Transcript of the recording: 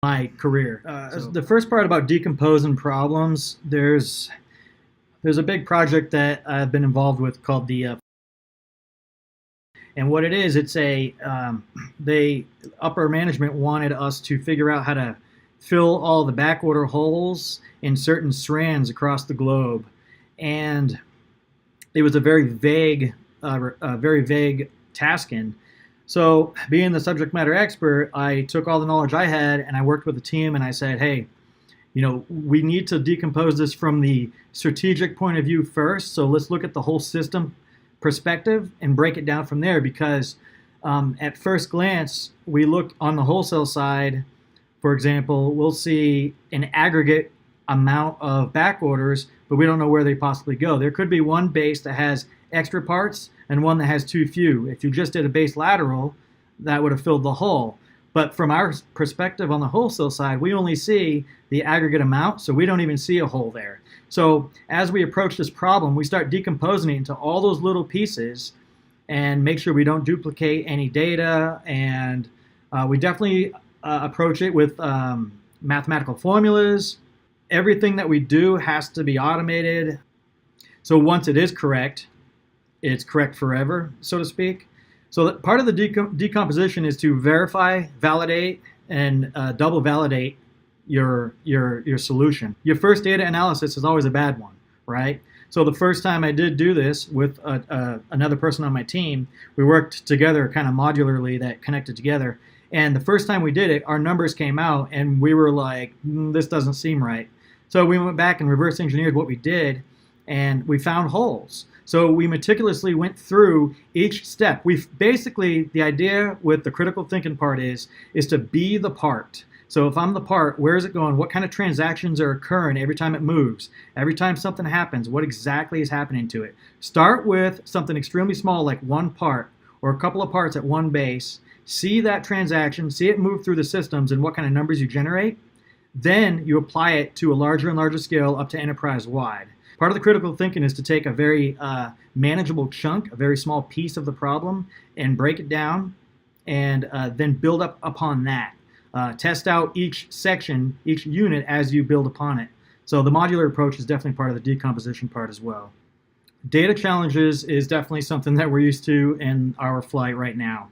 my career. The first part about decomposing problems, there's a big project that I've been involved with called the and what it is, it's upper management wanted us to figure out how to fill all the backorder holes in certain strands across the globe, and it was a very vague tasking. So, being the subject matter expert, I took all the knowledge I had and I worked with a team and I said, hey, we need to decompose this from the strategic point of view first. So let's look at the whole system perspective and break it down from there, because at first glance, we look on the wholesale side, for example, we'll see an aggregate amount of back orders, but we don't know where they possibly go. There could be one base that has extra parts and one that has too few. If you just did a base lateral, that would have filled the hole. But from our perspective on the wholesale side, we only see the aggregate amount, so we don't even see a hole there. So as we approach this problem, we start decomposing it into all those little pieces and make sure we don't duplicate any data. And we definitely approach it with mathematical formulas. Everything that we do has to be automated. So once it is correct, it's correct forever, so to speak. So part of the decomposition is to verify, validate, and double validate your solution. Your first data analysis is always a bad one, right? So the first time I did do this with another person on my team, we worked together kind of modularly that connected together. And the first time we did it, our numbers came out and we were like, this doesn't seem right. So we went back and reverse engineered what we did, and we found holes. So we meticulously went through each step. The idea with the critical thinking part is to be the part. So if I'm the part, where is it going? What kind of transactions are occurring every time it moves? Every time something happens, what exactly is happening to it? Start with something extremely small like one part or a couple of parts at one base. See that transaction, see it move through the systems and what kind of numbers you generate. Then you apply it to a larger and larger scale up to enterprise-wide. Part of the critical thinking is to take a very manageable chunk, a very small piece of the problem, and break it down, and then build up upon that. Test out each section, each unit as you build upon it. So the modular approach is definitely part of the decomposition part as well. Data challenges is definitely something that we're used to in our flight right now.